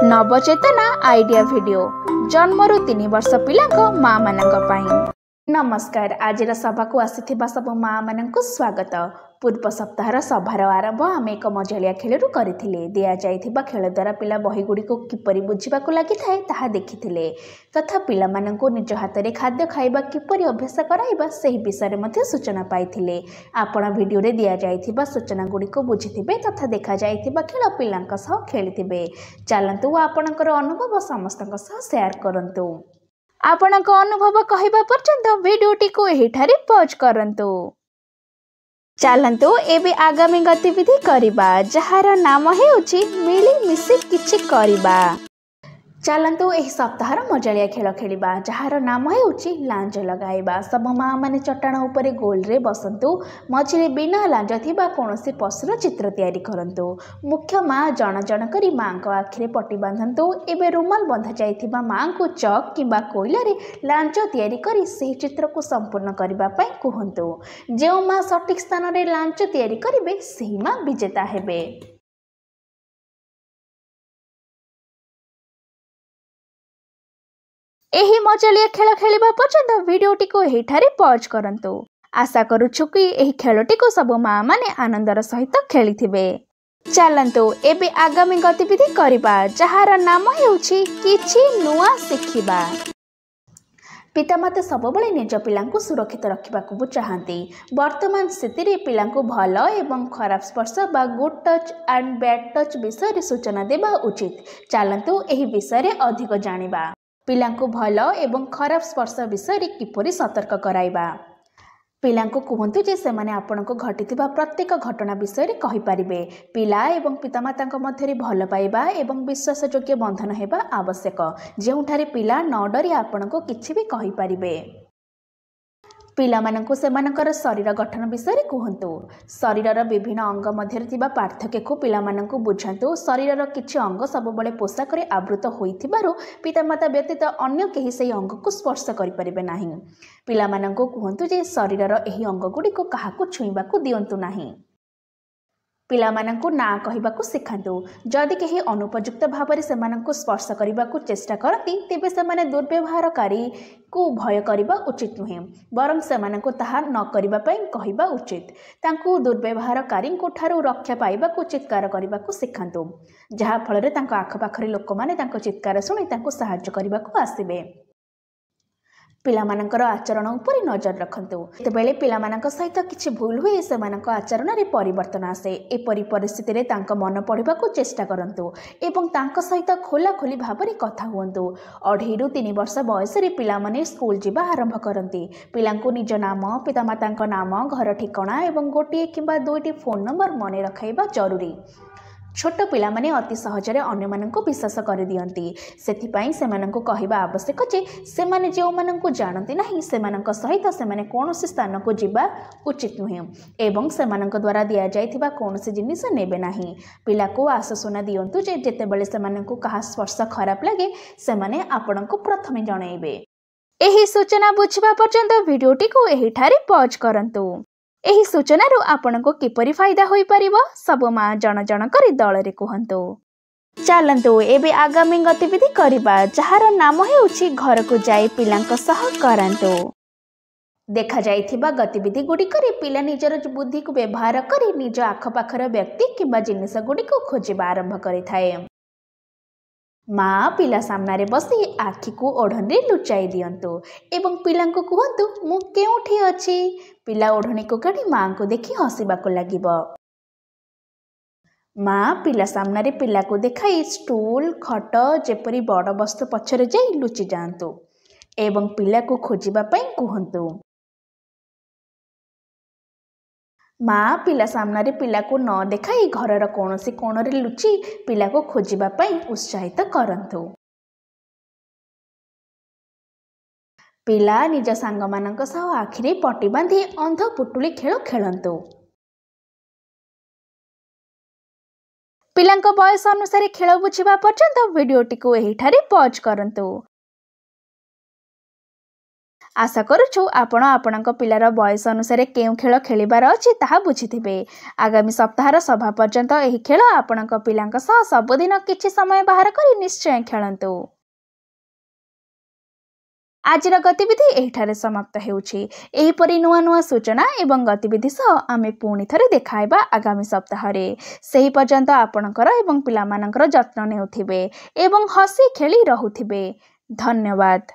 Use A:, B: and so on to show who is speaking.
A: नवचेतना idea video जन्मरू 3 वर्ष पिलांको माँ मानक पाई। नमस्कार, आज सभा को आसीथिबा सब माँ मानक स्वागत। पूर्व सप्ताहर सभार आरंभ आम एक मजालिया खेलू करथिले। दिया जाइथिबा खेल द्वारा पिला बही गुडी को किपरि बुझिबाकु लागिथाय ताहा देखिथिले तथा पिला माननकु निज हातरे खाद्य खाइबा किपरि अभ्यास कराइबा सही विषय मध्ये सूचना पाइथिले। आपण वीडियो रे दिया जाइथिबा सूचना गुडी को बुझिथिबे तथा देखा जाइथिबा खेल पिलांक सह खेलिथिबे। चलंतु आपणकर अनुभव समस्तक सह शेयर करंतु। आपणक अनुभव कहिबा पर्यंत वीडियोटी को एहिठारे पॉज करंतु। चलंतु एबे आगामी गतिविधि करिबा जहार नाम हेउची मिली मिसी किछि करिबा। चलंतु एही सप्ताहर मजालिया खेल खेलिबा जहार नाम हेउची लांज लगाइबा। सब माँ माने चट्टाण उपरे गोल रे बसंतु। मझिरे बिना लांज थिबा कोनोसी पशुर चित्र तैयारी करंतु। मुख्य माँ जण जण करी माँ को आखिरे पट्टी बांधंतु। एबे रुमाल बंधा जाइथिबा माँ को चक किबा कोइला रे लांज तैयारी करी सही चित्र को संपूर्ण करिबा पई कहंतु। जेउ माँ सठिक स्थान रे लांज तैयारी करिबे सही माँ विजेता हेबे। एही मजालिया खेल खेलिबा पर्यंत वीडियोटी को एहिठारे पॉज करंतु। आशा करूछु कि एही खेलटी को सब माँ माने आनंदर सहित खेलिथिबे। चलंतु एबे आगामी गतिविधि करिबा जहार नाम हेउची किछि नुआ सिखिबा। पितामाता सबबले निज पिलांकु सुरक्षित रखिबाकु चाहंती। वर्तमान स्थिति रे पिलांकु भल एवं खराब स्पर्श बा good touch and bad touch विषय रे सूचना देबा उचित। चलंतु एही विषय रे अधिक जानिबा। पिलांकु भल एवं खराब स्पर्श विषय रे किपरि सतर्क कराइबा। पिलांकु कहंतु जे सेमाने आपनको घटिथिबा प्रत्येक घटना विषय रे कहि परिबे। पिला एवं पितामातांक मध्यरे भल पाइबा एवं विश्वासयोग्य बंधन हेबा आवश्यक, जेउठारे पिला न डरी आपनको किछि भी कहि परिबे। पिलामानंकु सेमानकर शरीर गठन विषय रे कहंतु। शरीरर विभिन्न अंग मध्यरे थिबा पार्थक्य को पिलामानंकु बुझांतु। शरीरर किछि अंग सबबले पोशाक रे आवृत होइथिबारु पितामाता व्यतीत अन्य केही सेही अंग को स्पर्श करि परिबे नाही। पिलामानंकु कहंतु जे शरीरर एही अंग गुडी को काहाकु छुइबाकु दियंतु नाही। पिलामानंकु ना कहिबाकु सिखांतु। जदि केही अनुपयुक्त भावरे सेमानंकु स्पर्श करिबाकु चेष्टा करती तेबे सेमाने दुर्व्यवहारकारी को भय करिबा उचित नुहे, बरं सेमानंकु ताहा न करिबा पई कहिबा उचित। तांकु दुर्व्यवहारकारी को ठारू रक्षा पाइबाकु चित्कार करिबाकु सिखांतु, जहा फଳରେ तांको आखपाखरे लोकमाने तांको चित्कार सुनि तांको सहाय्य करिबाकु आसीबे। पिलामानंकर आचरण उपरि नजर रखंतु। जेतेबेले पिलामानंक सहित किछि भूल हुए सेमानंक आचरण रे परिवर्तन आसे। एपरि परिस्थिति रे तांको मन पढ़िबाकु चेष्टा करंतु एवं तांको सहित खोला खोली भाबरे कथा हुअंतु। 2.5 ରୁ 3 वर्ष बयस रे पिलामाने स्कूल जिबा आरंभ करंती। पिलांकु निज नाम, पितामातांक नाम, घर ठिकाना एवं गोटिए किंबा 2टी फोन नंबर मने रखाइबा जरूरी। छोट पिला माने अति सहजरे अन्य माननको विश्वास कर दियंती। सेथिपाई सेमाननको कहिबा आवश्यक जे सेमाने जेउ माननको जानती नाही सेमाननको सहित सेमाने कोनोसी स्थान को जिबा उचित नुहे एवं सेमाननको द्वारा दिया जाइथिबा कोनोसी जिनिस नेबे नाही। पिला को आश्वासन दियंतु जे जेतेबेले सेमाननको कहा स्पर्श खराब लागे सेमाने आपनको प्रथमे जणाइबे। एही सूचना बुझिबा पर्यंत वीडियोटी को एहिठारे पॉज करंतु। एही सूचनारू आपनको किपरि फायदा होई परिबो सब माँ जण जण करी दल रे कहंतु। चलंतु एबे आगामी गतिविधि करिबा जहार नाम हेउची घर को जाई पिलांक सह करंतु। देखा जाइथिबा गतिविधि गुडी करी पिला निजर बुद्धि को व्यवहार करी निज आखपाखर व्यक्ति किबा जिनिस गुडी को खोजिबा आरंभ करिथाए। माँ पिला सामने बसी आखि को ओढ़नी लुचाई दियंतु एवं पिलांको कहंतु मु केउठी अछि। पिला ओढ़नी को काढी माँ को देखि हसिबाको लागिबो। माँ पिला सामने पिला को देखाई स्टूल खट जेपरी बड़ वस्तु पछरे जाई लुचि जांतु एवं पिला को खोजिबा पई कहंतु। माँ पिला सामने पिला को न देखाई घरर कोनोसी कोणरे लुचि पिला को खोजिबा पई उत्साहित करंतु। पिला निज सांग मानक सह आखिरे पट्टी बांधी अंध पुटुली खेल खेलंतु। पिलांक बयस अनुसार खेल बुझिबा पर्यंत वीडियोटी को एहिठारे पॉज करंतु। आशा करुछु आपण आपणक पिलार बयस अनुसार केउं खेल खेलिबार अछि ताहा बुझिथिबे। आगामी सप्ताहर सभा पर्यंत एही खेल आपणक पिलांक सह सबुदिन किछि समय बाहर करी निश्चय खेलंतु। आजिर गतिविधि एहिठारे समाप्त हेउछि। एहिपरि नुआ नुआ सूचना एवं गतिविधि सह आमे पुणी थरे देखाइबा आगामी सप्ताहरे। सेही पर्यंत आपणकर एवं पिलामानकर जत्न नेउथिबे एवं हसी खेली रहुथिबे। धन्यवाद।